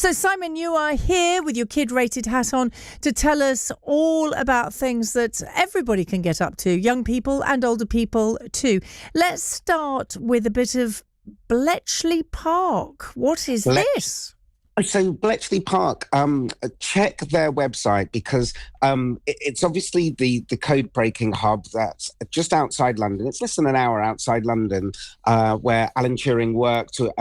So, Simon, you are here with your KidRated hat on to tell us all about things that everybody can get up to, young people and older people too. Let's start with a bit of Bletchley Park. What is this? So Bletchley Park, check their website because it's obviously the code-breaking hub that's just outside London. It's less than an hour outside London, where Alan Turing worked to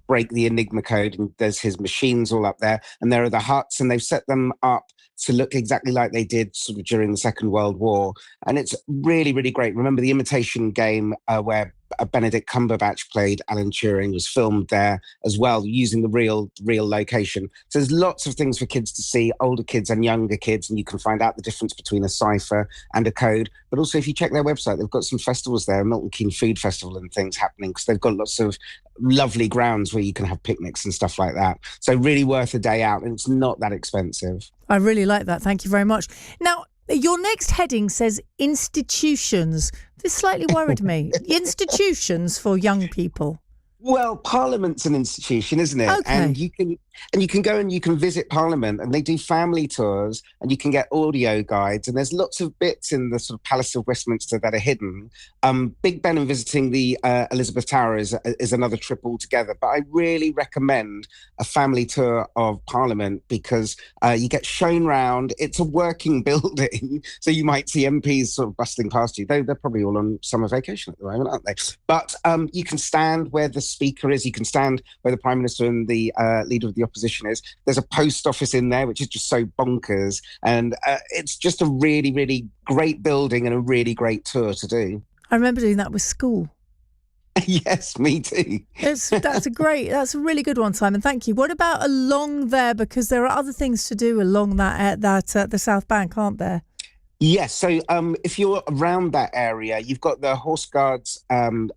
break the Enigma code. And there's his machines all up there, and there are the huts, and they've set them up to look exactly like they did sort of during the Second World War. And it's really, really great. Remember the Imitation Game where Benedict Cumberbatch played Alan Turing was filmed there as well, using the real location. So there's lots of things for kids to see, older kids and younger kids, and you can find out the difference between a cipher and a code. But also, if you check their website, they've got some festivals there, Milton Keynes Food Festival and things happening, because they've got lots of lovely grounds where you can have picnics and stuff like that. So really worth a day out, and it's not that expensive. I really like that. Thank you very much. Now, your next heading says institutions. This slightly worried me. Institutions for young people. Well, Parliament's an institution, isn't it? Okay. And you can go and you can visit Parliament, and they do family tours, and you can get audio guides, and there's lots of bits in the sort of Palace of Westminster that are hidden. Big Ben and visiting the Elizabeth Tower is another trip altogether. But I really recommend a family tour of Parliament because you get shown round. It's a working building, so you might see MPs sort of bustling past you. They're probably all on summer vacation at the moment, aren't they? But you can stand where the Speaker is. You can stand where the Prime Minister and the Leader of the Opposition is. There's a post office in there, which is just so bonkers. And it's just a really, really great building and a really great tour to do. I remember doing that with school. Yes, me too. That's a really good one, Simon. Thank you. What about along there? Because there are other things to do along the South Bank, aren't there? Yes, so if you're around that area, you've got the Horse Guards,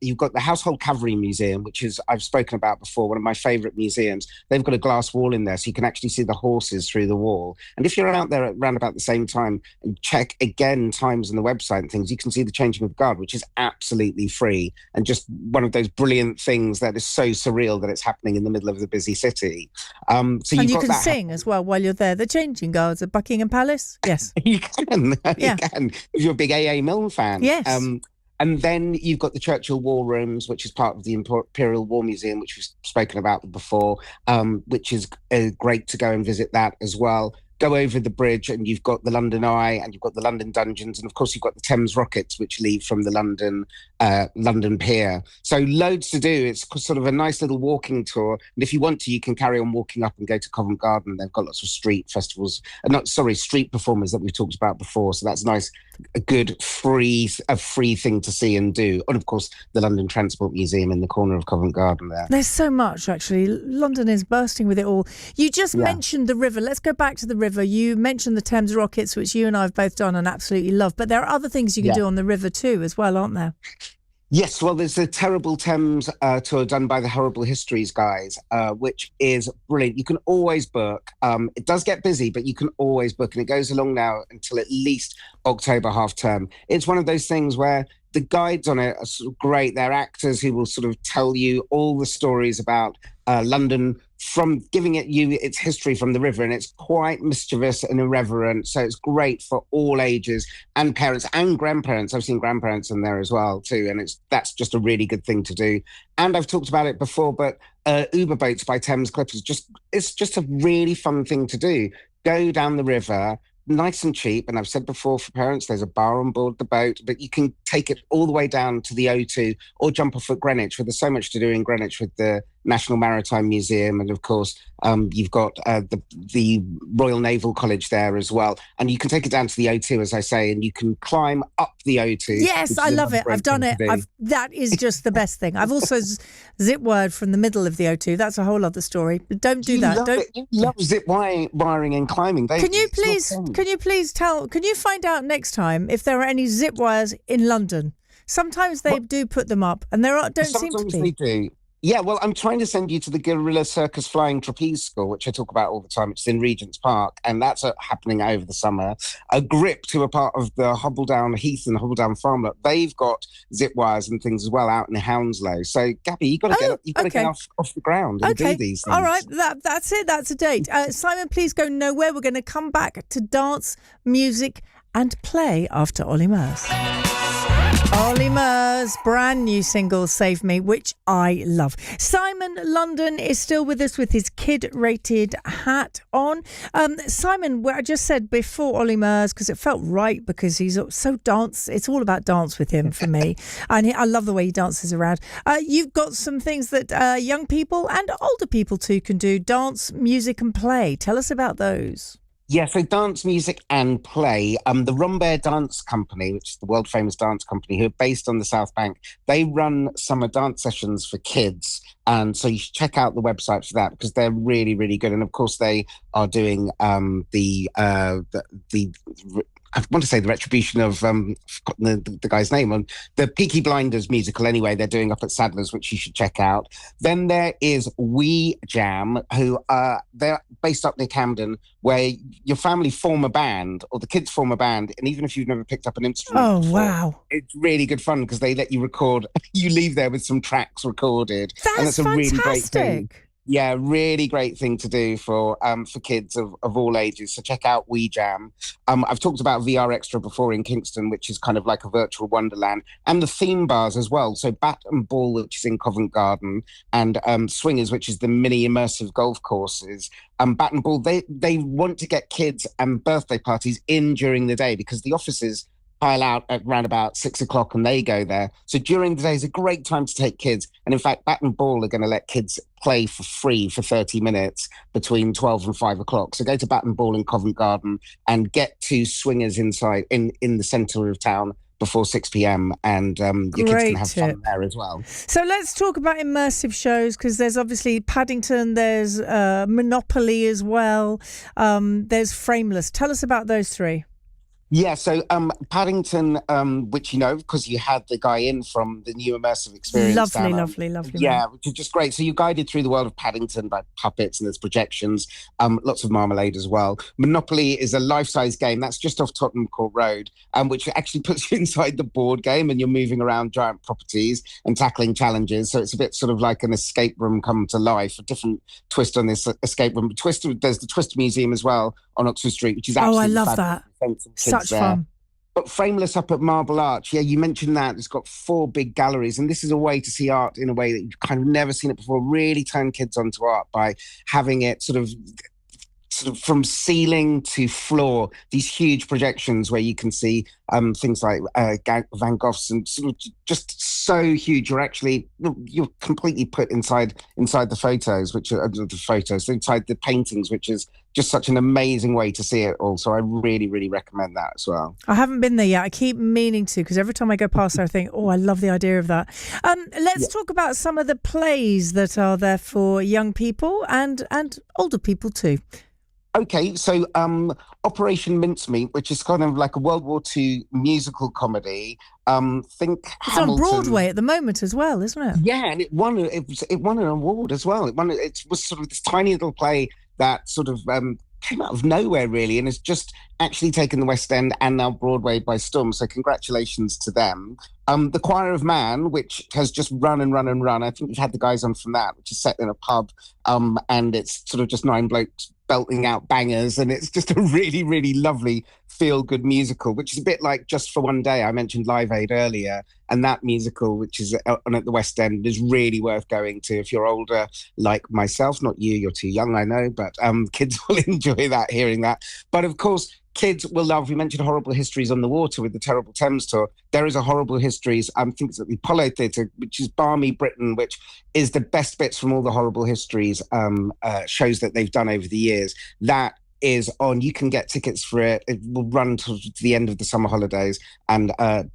you've got the Household Cavalry Museum, which is, I've spoken about before, one of my favourite museums. They've got a glass wall in there, so you can actually see the horses through the wall. And if you're out there at around about the same time and check again times on the website and things, you can see the changing of the guard, which is absolutely free. And just one of those brilliant things that is so surreal that it's happening in the middle of the busy city. And you can sing as well while you're there. The changing guards at Buckingham Palace? Yes. You can. Yeah. You can, if you're a big A.A. Milne fan. Yes. And then you've got the Churchill War Rooms, which is part of the Imperial War Museum, which we've spoken about before, which is great to go and visit that as well. Go over the bridge and you've got the London Eye and you've got the London Dungeons. And of course, you've got the Thames Rockets, which leave from the London Pier. So loads to do. It's sort of a nice little walking tour. And if you want to, you can carry on walking up and go to Covent Garden. They've got lots of street festivals, street performers that we've talked about before. So that's nice, a good free thing to see and do. And of course, the London Transport Museum in the corner of Covent Garden there. There's so much, actually. London is bursting with it all. You just mentioned the river. Let's go back to the river. You mentioned the Thames Rockets, which you and I have both done and absolutely love. But there are other things you can do on the river too as well, aren't there? Yes, well, there's a Terrible Thames tour done by the Horrible Histories guys, which is brilliant. You can always book. It does get busy, but you can always book. And it goes along now until at least October half term. It's one of those things where the guides on it are sort of great. They're actors who will sort of tell you all the stories about London, from giving you its history from the river, and it's quite mischievous and irreverent, so it's great for all ages and parents and grandparents. I've seen grandparents in there as well too, and that's just a really good thing to do. And I've talked about it before, but Uber boats by Thames Cliff it's just a really fun thing to do. Go down the river, nice and cheap, and I've said before, for parents, there's a bar on board the boat, but you can take it all the way down to the O2 or jump off at Greenwich, where there's so much to do in Greenwich with the National Maritime Museum, and of course you've got the Royal Naval College there as well, and you can take it down to the O2, as I say, and you can climb up the O2. Yes, I love it. I've done it. That is just the best thing. I've also zip wired from the middle of the O2. That's a whole other story. But don't do that. You love zip wiring and climbing, don't you? Can you find out next time if there are any zip wires in London? Sometimes they do put them up, and don't seem to be. Sometimes they do. Yeah, well, I'm trying to send you to the Gorilla Circus Flying Trapeze School, which I talk about all the time. It's in Regent's Park, and that's happening over the summer. A Grip, who are part of the Hobbledown Heath and Hobbledown Farmlet, they've got zip wires and things as well out in Hounslow. So, Gabby, you've got to get off the ground and do these things. All right, that's it. That's a date. Simon, please go nowhere. We're going to come back to dance, music, and play after Ollie Murs. Ollie Murs' brand new single, Save Me, which I love. Simon London is still with us with his KidRated hat on. Simon, I just said before Ollie Murs, because it felt right, because he's so dance. It's all about dance with him for me. And I love the way he dances around. You've got some things that young people and older people too can do. Dance, music and play. Tell us about those. Yeah, so dance, music and play. The Rumbear Dance Company, which is the world famous dance company, who are based on the South Bank, they run summer dance sessions for kids. And so you should check out the website for that, because they're really, really good. And of course, they are doing I want to say the retribution of I've forgotten the guy's name on the Peaky Blinders musical. Anyway, they're doing up at Sadler's, which you should check out. Then there is We Jam, who they're based up near Camden, where your family form a band or the kids form a band, and even if you've never picked up an instrument, wow, it's really good fun because they let you record. You leave there with some tracks recorded, and that's a fantastic. Really great thing. Yeah, really great thing to do for kids of all ages. So check out We Jam. I've talked about VR Extra before in Kingston, which is kind of like a virtual wonderland, and the theme bars as well. So Bat and Ball, which is in Covent Garden, and Swingers, which is the mini immersive golf courses. Bat and Ball, they want to get kids and birthday parties in during the day, because the offices pile out at around about 6 o'clock and they go there. So during the day is a great time to take kids. And in fact, Bat and Ball are going to let kids play for free for 30 minutes between 12 and 5 o'clock. So go to Bat and Ball in Covent Garden and get to Swingers inside in the centre of town before 6 p.m. and your kids can have fun there as well. So let's talk about immersive shows, because there's obviously Paddington, there's Monopoly as well, there's Frameless. Tell us about those three. Yeah, so Paddington, which you know, because you had the guy in from the new immersive experience. Lovely. Yeah, which is just great. So you're guided through the world of Paddington by puppets, and there's projections, lots of marmalade as well. Monopoly is a life-size game that's just off Tottenham Court Road, which actually puts you inside the board game, and you're moving around giant properties and tackling challenges. So it's a bit sort of like an escape room come to life, a different twist on this escape room. There's the Twist Museum as well on Oxford Street, which is absolutely I love fabulous. that. Such fun. But Frameless up at Marble Arch, yeah, you mentioned that. It's got 4 big galleries, and this is a way to see art in a way that you've kind of never seen it before. Really turn kids onto art by having it sort of from ceiling to floor, these huge projections where you can see things like Van Gogh's, and sort of just so huge. You're completely put inside the photos, which are inside the paintings, which is just such an amazing way to see it all. So I really, really recommend that as well. I haven't been there yet. I keep meaning to, because every time I go past there, I think, I love the idea of that. Let's talk about some of the plays that are there for young people and older people too. Okay, so Operation Mincemeat, which is kind of like a World War II musical comedy. It's Hamilton. On Broadway at the moment as well, isn't it? Yeah, and it won an award as well. It was sort of this tiny little play that sort of came out of nowhere, really, and has just actually taken the West End and now Broadway by storm. So congratulations to them. The Choir of Man, which has just run and run and run. I think we've had the guys on from that, which is set in a pub, and it's sort of just 9 blokes belting out bangers, and it's just a really, really lovely feel-good musical, which is a bit like Just for One Day. I mentioned Live Aid earlier, and that musical, which is on at the West End, is really worth going to if you're older, like myself. Not you, you're too young, I know, but kids will enjoy that, hearing that. But of course, kids will love, we mentioned Horrible Histories on the Water with the Terrible Thames Tour. There is a Horrible Histories, I think it's at the Apollo Theatre, which is balmy Britain, which is the best bits from all the Horrible Histories shows that they've done over the years. That is on. You can get tickets for it. It will run to the end of the summer holidays, and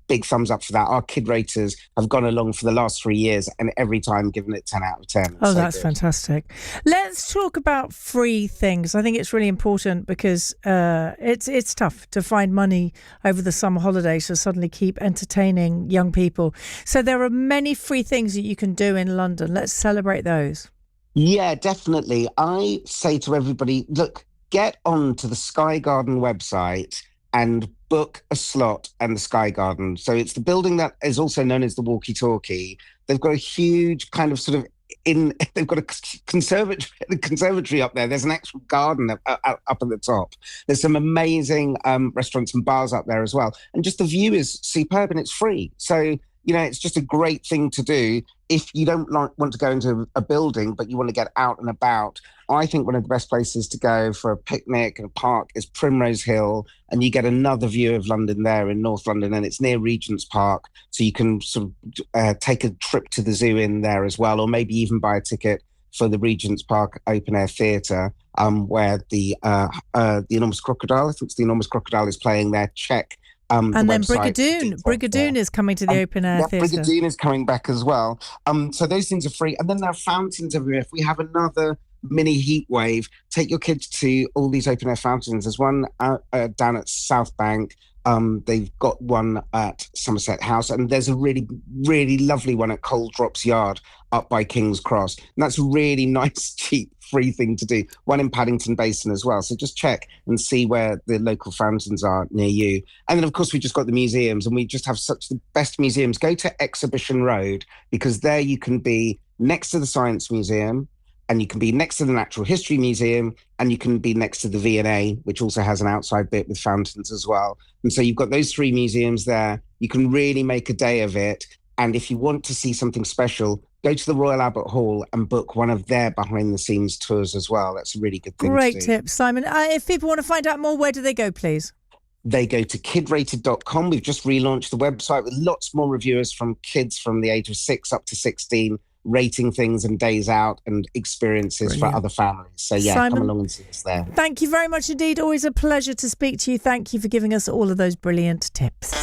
big thumbs up for that. Our kid raters have gone along for the last 3 years and every time given it 10 out of 10. Oh, so that's good. Fantastic. Let's talk about free things. I think it's really important because it's tough to find money over the summer holidays to suddenly keep entertaining young people. So there are many free things that you can do in London. Let's celebrate those. Yeah, definitely. I say to everybody, look, get on to the Sky Garden website and book a slot and the Sky Garden. So it's the building that is also known as the Walkie Talkie. They've got a huge kind of sort of they've got a conservatory up there. There's an actual garden up at the top. There's some amazing restaurants and bars up there as well. And just the view is superb and it's free. So, it's just a great thing to do if you don't want to go into a building, but you want to get out and about. I think one of the best places to go for a picnic and a park is Primrose Hill, and you get another view of London there in North London, and it's near Regent's Park, so you can sort of take a trip to the zoo in there as well, or maybe even buy a ticket for the Regent's Park Open Air Theatre, where the Enormous Crocodile, I think it's the Enormous Crocodile, is playing there. Check. And then Brigadoon is coming to the open air theatre. Brigadoon is coming back as well. So those things are free. And then there are fountains everywhere. If we have another mini heat wave, take your kids to all these open air fountains. There's one down at South Bank. They've got one at Somerset House, and there's a really, really lovely one at Coal Drops Yard up by King's Cross. And that's a really nice, cheap, free thing to do. One in Paddington Basin as well. So just check and see where the local fountains are near you. And then, of course, we just got the museums, and we just have such the best museums. Go to Exhibition Road, because there you can be next to the Science Museum, and you can be next to the Natural History Museum, and you can be next to the V&A, which also has an outside bit with fountains as well. And so you've got those 3 museums there. You can really make a day of it. And if you want to see something special, go to the Royal Albert Hall and book one of their behind-the-scenes tours as well. That's a really good thing to do. Great tip, Simon. If people want to find out more, where do they go, please? They go to KidRated.com. We've just relaunched the website with lots more reviewers from kids from the age of 6 up to 16, rating things and days out and experiences for other families. So Simon, come along and see us there. Thank you very much indeed. Always a pleasure to speak to you. Thank you for giving us all of those brilliant tips.